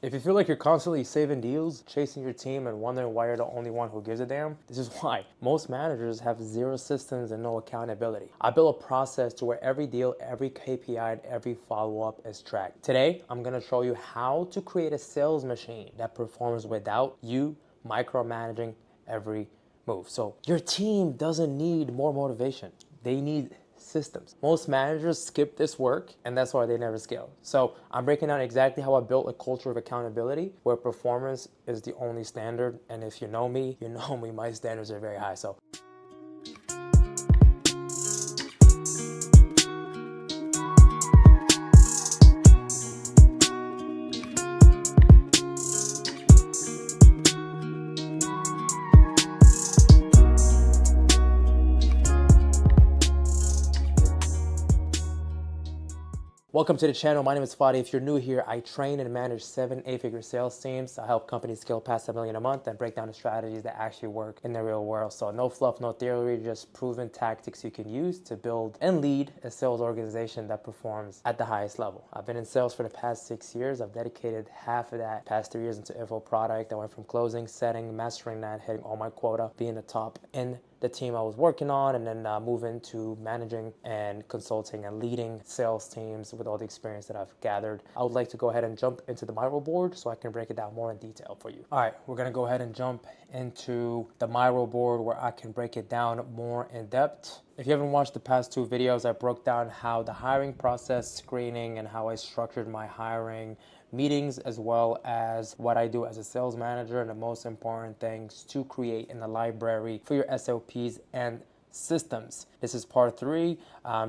If you feel like you're constantly saving deals, chasing your team, and wondering why you're the only one who gives a damn, this is why. Most managers have zero systems and no accountability. I built a process to where every deal, every KPI, and every follow-up is tracked. Today, I'm gonna show you how to create a sales machine that performs without you micromanaging every move. So your team doesn't need more motivation. They need systems. Most managers skip this work, and that's why they never scale. So I'm breaking down exactly how I built a culture of accountability where performance is the only standard. And if you know me, my standards are very high. So welcome to the channel. My name is Fadi. If you're new here, I train and manage 7 8-figure sales teams. I help companies scale past $1 million a month and break down the strategies that actually work in the real world. So no fluff, no theory, just proven tactics you can use to build and lead a sales organization that performs at the highest level. I've been in sales for the past 6 years. I've dedicated half of that past 3 years into info product. I went from closing, setting, mastering that, hitting all my quota, being the top in the team I was working on, and then move into managing and consulting and leading sales teams with all the experience that I've gathered. I would like to go ahead and jump into the Miro board so I can break it down more in detail for you. All right, we're gonna go ahead and jump into the Miro board where I can break it down more in depth. If you haven't watched the past 2 videos, I broke down how the hiring process, screening, and how I structured my hiring meetings, as well as what I do as a sales manager, and the most important things to create in the library for your SOPs and systems. This is part 3,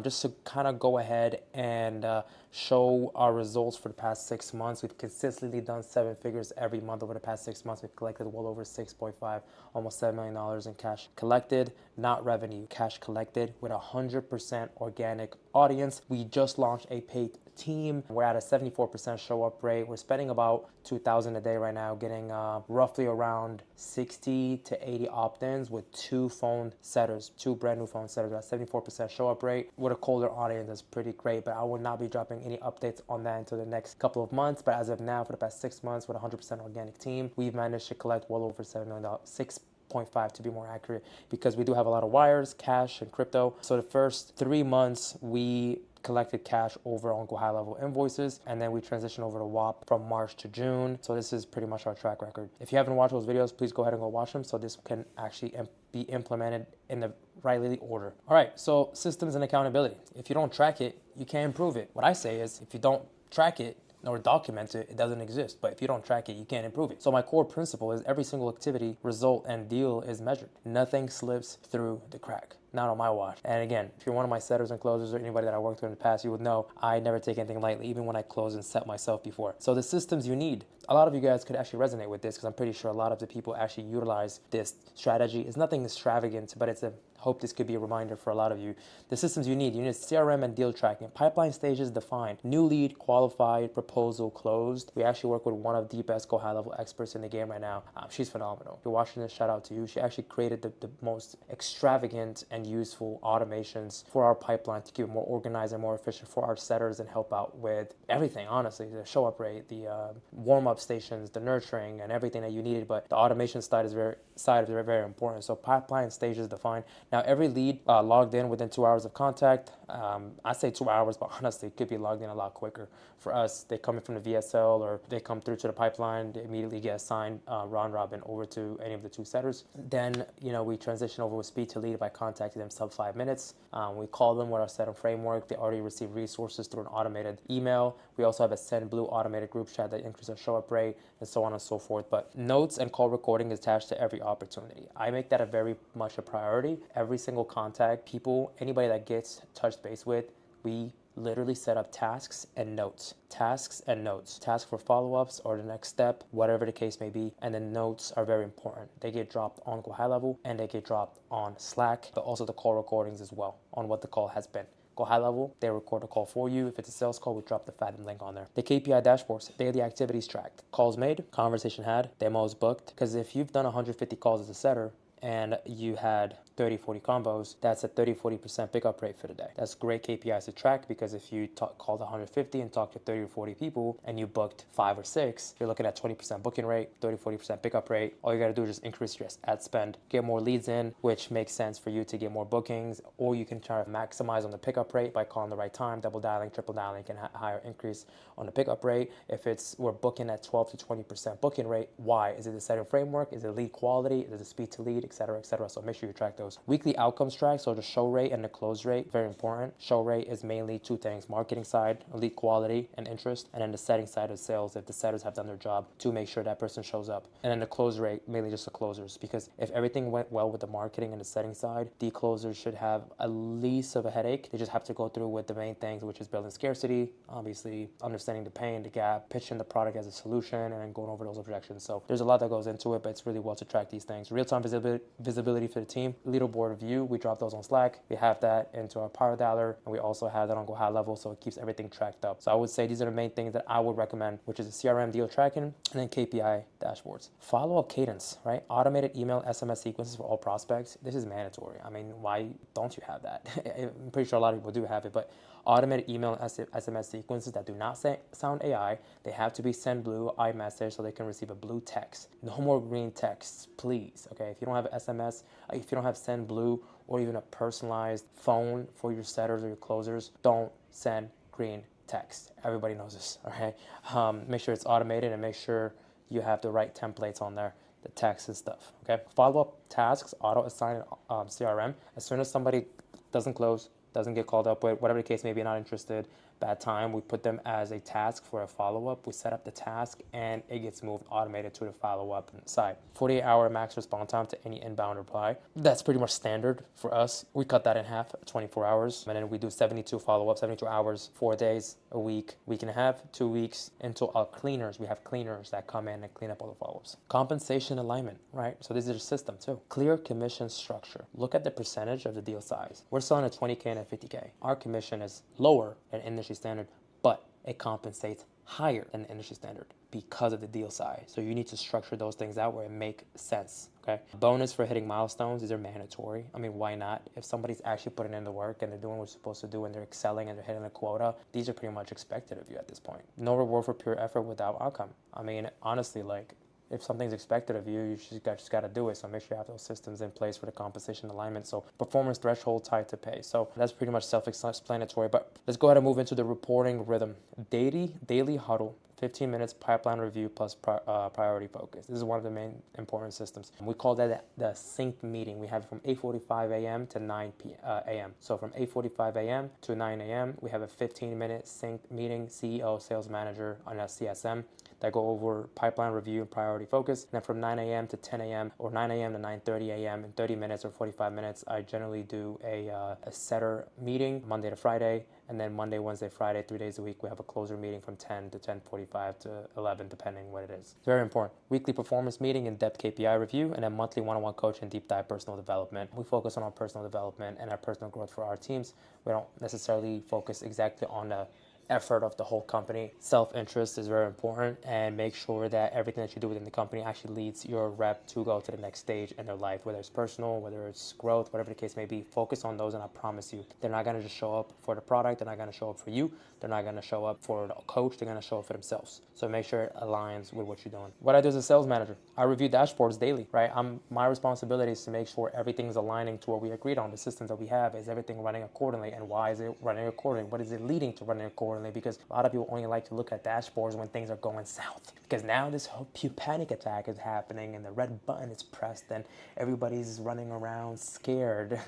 just to kind of go ahead and show our results for the past 6 months. We've consistently done 7 figures every month over the past 6 months. We've collected well over 6.5, almost $7 million in cash collected, not revenue, cash collected, with 100% organic audience. We just launched a paid team. We're at a 74% show up rate. We're spending about $2,000 a day right now, getting roughly around 60 to 80 opt-ins with 2 phone setters, 2 brand new phone setters. At 74% show up rate with a colder audience is pretty great, but I will not be dropping any updates on that until the next couple of months. But as of now, for the past 6 months with a 100% organic team, we've managed to collect well over $7 million, 6.5 to be more accurate, because we do have a lot of wires, cash, and crypto. So the first 3 months, we collected cash over on Go High Level invoices, and then we transitioned over to WAP from March to June. So this is pretty much our track record. If you haven't watched those videos, please go ahead and go watch them so this can actually be implemented in the rightly order. All right, so systems and accountability. If you don't track it, you can't improve it. What I say is, if you don't track it or document it, it doesn't exist. But if you don't track it, you can't improve it. So my core principle is every single activity, result, and deal is measured. Nothing slips through the crack. Not on my watch. And again, if you're one of my setters and closers or anybody that I worked with in the past, you would know I never take anything lightly, even when I close and set myself before. So the systems you need, a lot of you guys could actually resonate with this, because I'm pretty sure a lot of the people actually utilize this strategy. It's nothing extravagant, but hope this could be a reminder for a lot of you. The systems you need CRM and deal tracking, pipeline stages defined, new lead, qualified, proposal closed. We actually work with one of the best Go High Level experts in the game right now. She's phenomenal. If you're watching this, shout out to you. She actually created the most extravagant and useful automations for our pipeline to keep it more organized and more efficient for our setters and help out with everything, honestly, the show up rate, the warm-up stations, the nurturing, and everything that you needed. But the automation side is very important. So pipeline stages defined. Now, every lead logged in within 2 hours of contact. I say 2 hours, but honestly, it could be logged in a lot quicker. For us, they come in from the VSL or they come through to the pipeline, they immediately get assigned round robin over to any of the 2 setters. Then, we transition over with speed to lead by contacting them sub 5 minutes. We call them with our setup framework. They already receive resources through an automated email. We also have a Send Blue automated group chat that increases our show up rate, and so on and so forth. But notes and call recording is attached to every opportunity. I make that a very much a priority. Every single contact, people, anybody that gets touched base with, we literally set up tasks and notes. Tasks and notes. Tasks for follow-ups or the next step, whatever the case may be. And the notes are very important. They get dropped on Go High Level and they get dropped on Slack, but also the call recordings as well on what the call has been. Go High Level, they record a call for you. If it's a sales call, we drop the Fathom link on there. The KPI dashboards, daily activities tracked. Calls made, conversation had, demos booked. Because if you've done 150 calls as a setter and you had 30, 40 combos, that's a 30, 40% pickup rate for the day. That's great KPIs to track, because if you called 150 and talked to 30 or 40 people and you booked 5 or 6, you're looking at 20% booking rate, 30, 40% pickup rate. All you got to do is just increase your ad spend, get more leads in, which makes sense for you to get more bookings, or you can try to maximize on the pickup rate by calling the right time, double dialing, triple dialing, and higher increase on the pickup rate. If we're booking at 12 to 20% booking rate, why? Is it the setting framework? Is it lead quality? Is it speed to lead, et cetera, et cetera? So make sure you track those. Weekly outcomes track, so the show rate and the close rate, very important. Show rate is mainly two things: marketing side, lead quality and interest, and then the setting side of sales, if the setters have done their job to make sure that person shows up. And then the close rate, mainly just the closers, because if everything went well with the marketing and the setting side, the closers should have a least of a headache. They just have to go through with the main things, which is building scarcity, obviously understanding the pain, the gap, pitching the product as a solution, and then going over those objections. So there's a lot that goes into it, but it's really well to track these things. Real-time visibility for the team, leaderboard view, we drop those on Slack. We have that into our Power Dialer, and we also have that on Go High Level, so it keeps everything tracked up. So I would say these are the main things that I would recommend, which is the CRM deal tracking and then KPI dashboards. Follow-up cadence, right? Automated email SMS sequences for all prospects. This is mandatory. I mean, why don't you have that? I'm pretty sure a lot of people do have it, but automated email SMS sequences that do not sound AI. They have to be send blue iMessage, so they can receive a blue text. No more green texts, please. Okay, if you don't have SMS, if you don't have send blue or even a personalized phone for your setters or your closers, don't send green text. Everybody knows this. All right, make sure it's automated and make sure you have the right templates on there, the text and stuff. Okay, follow-up tasks auto assign in CRM. As soon as somebody doesn't close, doesn't get called up with, whatever the case may be, not interested, bad time, we put them as a task for a follow-up. We set up the task and it gets moved automated to the follow-up side. 48-hour max response time to any inbound reply. That's pretty much standard for us. We cut that in half, 24 hours. And then we do 72 follow-ups, 72 hours, 4 days, a week and a half, 2 weeks, until our cleaners. We have cleaners that come in and clean up all the follow-ups. Compensation alignment, right? So this is a system too. Clear commission structure. Look at the percentage of the deal size. We're selling at 20K and at 50K. Our commission is lower than industry standard, but it compensates higher than the industry standard because of the deal size. So you need to structure those things out where it makes sense. Okay. Bonus for hitting milestones. These are mandatory. I mean, why not? If somebody's actually putting in the work and they're doing what they're supposed to do and they're excelling and they're hitting a quota, these are pretty much expected of you at this point. No reward for pure effort without outcome. I mean, honestly, like, if something's expected of you, you just got to do it. So make sure you have those systems in place for the compensation alignment. So performance threshold tied to pay. So that's pretty much self-explanatory. But let's go ahead and move into the reporting rhythm. Daily huddle. 15 minutes pipeline review plus priority focus. This is one of the main important systems. We call that the sync meeting. We have it from 8:45 a.m. to 9 a.m. So from 8:45 a.m. to 9 a.m., we have a 15-minute sync meeting, CEO, sales manager, on a CSM, that go over pipeline review and priority focus. And then from 9 a.m. to 10 a.m. or 9 a.m. to 9:30 a.m. in 30 minutes or 45 minutes, I generally do a setter meeting Monday to Friday. And then Monday, Wednesday, Friday, 3 days a week, we have a closer meeting from 10 to 10:45 to 11, depending what it is. Very important. Weekly performance meeting, in-depth KPI review, and then monthly one-on-one coaching, deep dive personal development. We focus on our personal development and our personal growth for our teams. We don't necessarily focus exactly on the effort of the whole company. Self-interest is very important, and make sure that everything that you do within the company actually leads your rep to go to the next stage in their life, whether it's personal, whether it's growth, whatever the case may be. Focus on those, and I promise you, they're not going to just show up for the product. They're not going to show up for you. They're not going to show up for the coach. They're going to show up for themselves. So make sure it aligns with what you're doing. What I do as a sales manager, I review dashboards daily, right? My responsibility is to make sure everything's aligning to what we agreed on. The systems that we have, is everything running accordingly, and why is it running accordingly? What is it leading to running accordingly? Because a lot of people only like to look at dashboards when things are going south, because now this whole panic attack is happening and the red button is pressed and everybody's running around scared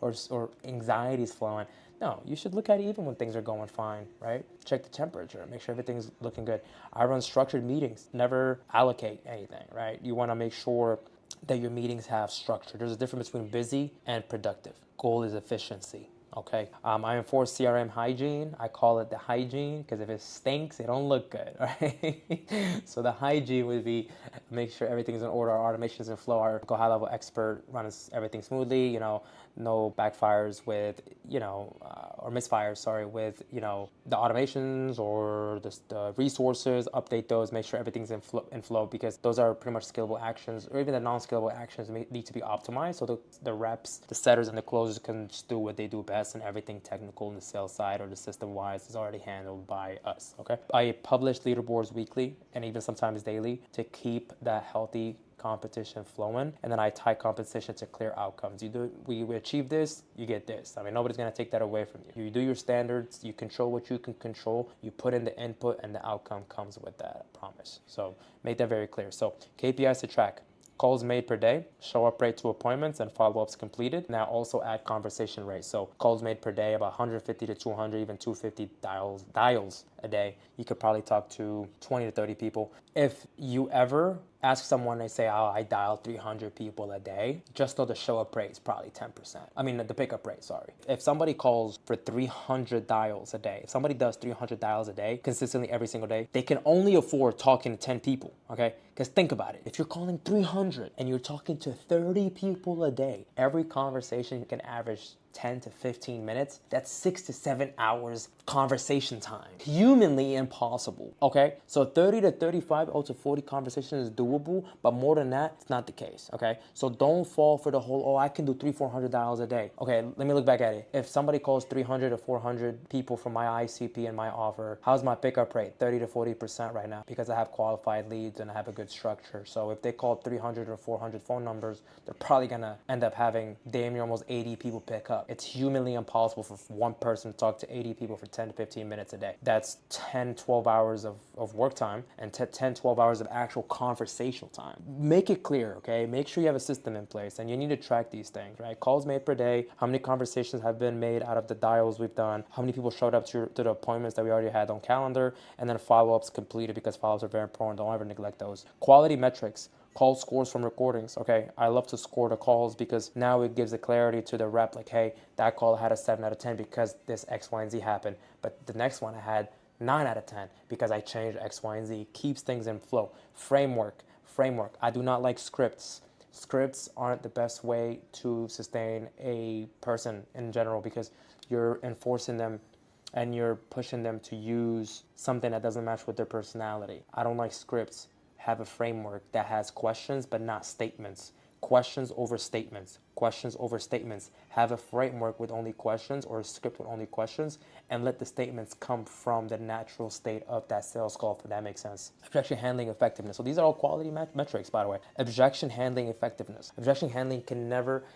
or anxiety is flowing. No, you should look at it even when things are going fine, right? Check the temperature, make sure everything's looking good. I run structured meetings, never allocate anything, right? You want to make sure that your meetings have structure. There's a difference between busy and productive. Goal is efficiency. Okay, I enforce CRM hygiene. I call it the hygiene because if it stinks, it don't look good, right? So the hygiene would be make sure everything's in order, our automation's in flow, our high-level expert runs everything smoothly. No backfires with or misfires. Sorry, with the automations or the resources. Update those. Make sure everything's in flow because those are pretty much scalable actions, or even the non-scalable actions need to be optimized so the reps, the setters, and the closers can just do what they do best, and everything technical in the sales side or the system wise is already handled by us. Okay, I publish leaderboards weekly and even sometimes daily to keep that healthy competition flowing, and then I tie competition to clear outcomes. We achieve this, you get this. I mean, nobody's gonna take that away from you. You do your standards, you control what you can control, you put in the input, and the outcome comes with that, I promise. So make that very clear. So KPIs to track: calls made per day, show up rate to appointments, and follow-ups completed. Now also add conversation rate. So calls made per day, about 150 to 200, even 250 dials a day. You could probably talk to 20 to 30 people. If you ever ask someone, they say, oh, I dial 300 people a day, just know the show up rate is probably 10%. I mean, the pickup rate, sorry. If somebody calls for 300 dials a day, if somebody does 300 dials a day consistently every single day, they can only afford talking to 10 people, okay? Because think about it. If you're calling 300 and you're talking to 30 people a day, every conversation can average 10 to 15 minutes. That's 6 to 7 hours conversation time. Humanly impossible, okay? So 30 to 35 or to 40 conversations is doable, but more than that, it's not the case, okay? So don't fall for the whole, oh, I can do 300-400 dials a day. Okay, let me look back at it. If somebody calls 300 to 400 people from my ICP and my offer, how's my pickup rate? 30 to 40% right now, because I have qualified leads and I have a good structure. So if they call 300 or 400 phone numbers, they're probably gonna end up having damn near almost 80 people pick up. It's humanly impossible for one person to talk to 80 people for 10 to 15 minutes a day. That's 10, 12 hours of work time and 10, 12 hours of actual conversational time. Make it clear, okay? Make sure you have a system in place, and you need to track these things, right? Calls made per day, how many conversations have been made out of the dials we've done, how many people showed up to the appointments that we already had on calendar, and then follow-ups completed, because follow-ups are very important. Don't ever neglect those. Quality metrics. Call scores from recordings. Okay, I love to score the calls because now it gives a clarity to the rep, like, hey, that call had a 7 out of 10 because this X, Y, and Z happened. But the next one I had 9 out of 10 because I changed X, Y, and Z. It keeps things in flow. Framework. I do not like scripts. Scripts aren't the best way to sustain a person in general because you're enforcing them and you're pushing them to use something that doesn't match with their personality. I don't like scripts. Have a framework that has questions but not statements. Questions over statements. Questions over statements. Have a framework with only questions or a script with only questions, and let the statements come from the natural state of that sales call, if that makes sense. Objection handling effectiveness. So these are all quality metrics, by the way. Objection handling effectiveness. Objection handling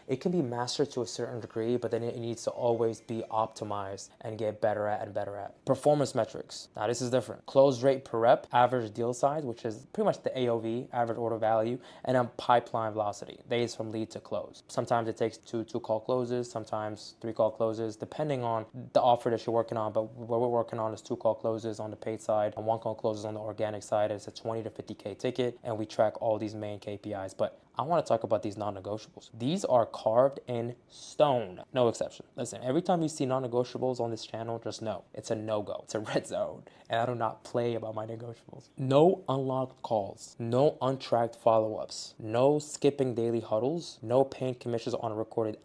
it can be mastered to a certain degree, but then it needs to always be optimized and get better at and better at. Performance metrics. Now this is different. Close rate per rep, average deal size, which is pretty much the AOV, average order value, and then pipeline velocity, days from lead to close. Sometimes it takes two call closes, sometimes 3 call closes, depending on the offer that you're working on. But what we're working on is 2 call closes on the paid side and 1 call closes on the organic side. It's a 20 to 50K ticket, and we track all these main KPIs. But I want to talk about these non-negotiables. These are carved in stone, no exception. Listen, every time you see non-negotiables on this channel, just know it's a no-go. It's a red zone, and I do not play about my negotiables. No unlocked calls, no untracked follow-ups, no skipping daily huddles, no paying commissions on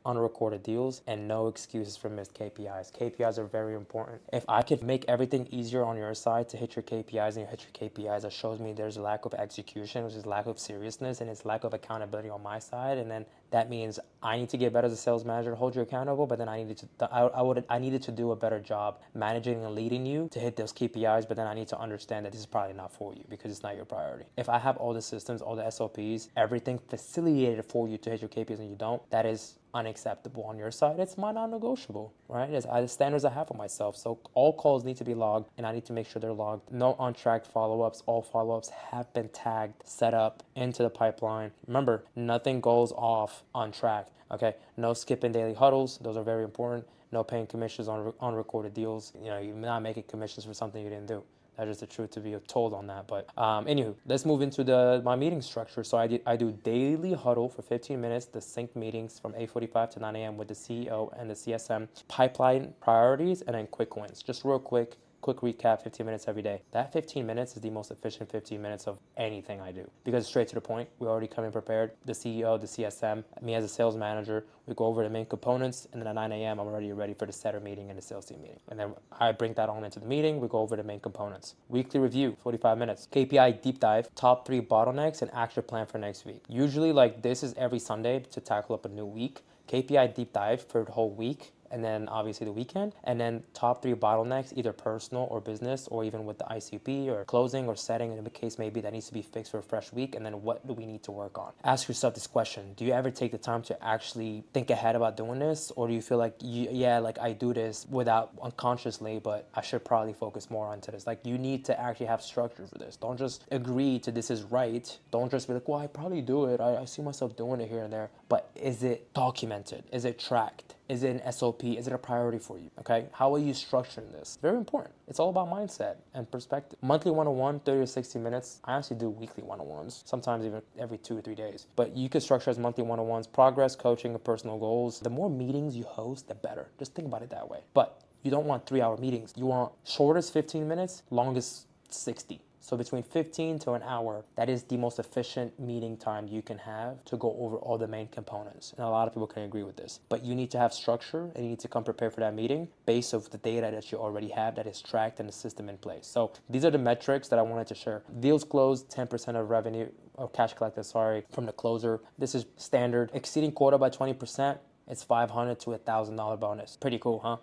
unrecorded deals, and no excuses for missed KPIs. KPIs are very important. If I could make everything easier on your side to hit your KPIs and you hit your KPIs, that shows me there's a lack of execution, which is lack of seriousness, and it's lack of accountability on my side. And then that means I need to get better as a sales manager to hold you accountable, but then I needed to do a better job managing and leading you to hit those KPIs, but then I need to understand that this is probably not for you because it's not your priority. If I have all the systems, all the SOPs, everything facilitated for you to hit your KPIs and you don't, that is unacceptable on your side. It's my non-negotiable, right? It's the standards I have for myself. So all calls need to be logged, and I need to make sure they're logged. No untracked follow-ups. All follow-ups have been tagged, set up into the pipeline. Remember, nothing goes off untracked, okay? No skipping daily huddles. Those are very important. No paying commissions on unrecorded deals. You're not making commissions for something you didn't do. That's just the truth to be told on that. But anywho, let's move into my meeting structure. So I do daily huddle for 15 minutes, the sync meetings from 8:45 to 9 a.m. with the CEO and the CSM, pipeline priorities, and then quick wins. Just real quick recap, 15 minutes every day. That 15 minutes is the most efficient 15 minutes of anything I do because it's straight to the point. We already come in prepared. The CEO, the CSM, me as a sales manager, we go over the main components, and then at 9 a.m. I'm already ready for the setter meeting and the sales team meeting. And then I bring that on into the meeting. We go over the main components. Weekly review, 45 minutes. KPI deep dive, top 3 bottlenecks, and action plan for next week. Usually like this is every Sunday to tackle up a new week. KPI deep dive for the whole week, and then obviously the weekend, and then top 3 bottlenecks, either personal or business, or even with the ICP or closing or setting, in the case maybe that needs to be fixed for a fresh week, and then what do we need to work on? Ask yourself this question: do you ever take the time to actually think ahead about doing this, or do you feel like, yeah, like I do this without unconsciously, but I should probably focus more onto this? Like you need to actually have structure for this. Don't just agree to this is right. Don't just be like, well, I probably do it. I see myself doing it here and there. But is it documented? Is it tracked? Is it an SOP? Is it a priority for you? Okay. How are you structuring this? Very important. It's all about mindset and perspective. Monthly 101, 30 to 60 minutes. I actually do weekly 101s, sometimes even every 2 or 3 days. But you could structure as monthly 101s, progress, coaching, and personal goals. The more meetings you host, the better. Just think about it that way. But you don't want 3-hour meetings. You want shortest 15 minutes, longest 60. So between 15 to an hour, that is the most efficient meeting time you can have to go over all the main components. And a lot of people can agree with this. But you need to have structure, and you need to come prepared for that meeting based off the data that you already have that is tracked and the system in place. So these are the metrics that I wanted to share. Deals closed, 10% of revenue, or cash collected, from the closer. This is standard. Exceeding quota by 20%. It's $500 to $1,000 bonus. Pretty cool, huh?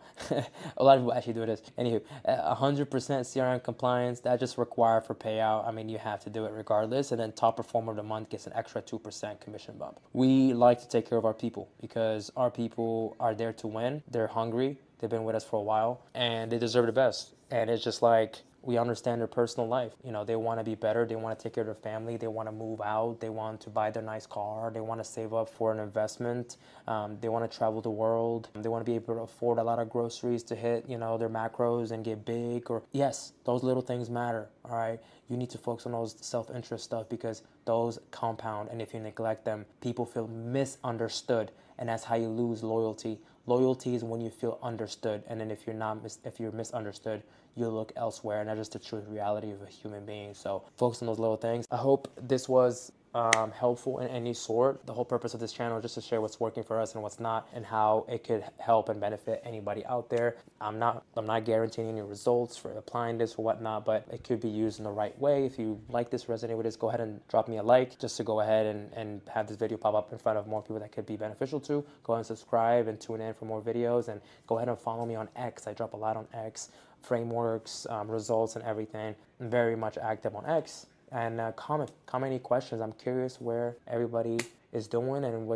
A lot of people actually do this. Anywho, 100% CRM compliance, that just required for payout. I mean, you have to do it regardless. And then top performer of the month gets an extra 2% commission bump. We like to take care of our people because our people are there to win. They're hungry. They've been with us for a while and they deserve the best. And it's just like, we understand their personal life. You know, they want to be better. They want to take care of their family. They want to move out. They want to buy their nice car. They want to save up for an investment. They want to travel the world. They want to be able to afford a lot of groceries to hit, you know, their macros and get big. Or yes, those little things matter. All right. You need to focus on those self-interest stuff because those compound. And if you neglect them, people feel misunderstood. And that's how you lose loyalty. Loyalty is when you feel understood. And then if you're misunderstood, you look elsewhere, and that's just the true reality of a human being. So focus on those little things. I hope this was helpful in any sort. The whole purpose of this channel is just to share what's working for us and what's not, and how it could help and benefit anybody out there. I'm not guaranteeing any results for applying this or whatnot, but it could be used in the right way. If you like this, resonate with this, go ahead and drop me a like just to go ahead and have this video pop up in front of more people that could be beneficial to. Go ahead and subscribe and tune in for more videos, and go ahead and follow me on X. I drop a lot on X, frameworks, results, and everything. I'm very much active on X. And comment any questions. I'm curious where everybody is doing and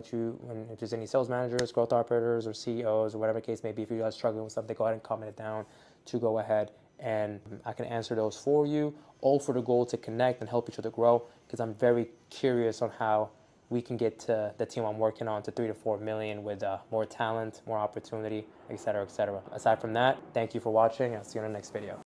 if there's any sales managers, growth operators, or CEOs, or whatever the case may be. If you guys are struggling with something, go ahead and comment it down to go ahead and I can answer those for you, all for the goal to connect and help each other grow, because I'm very curious on how we can get to the team I'm working on to 3 to 4 million with more talent, more opportunity, etc., etc. Aside from that, thank you for watching. I'll see you in the next video.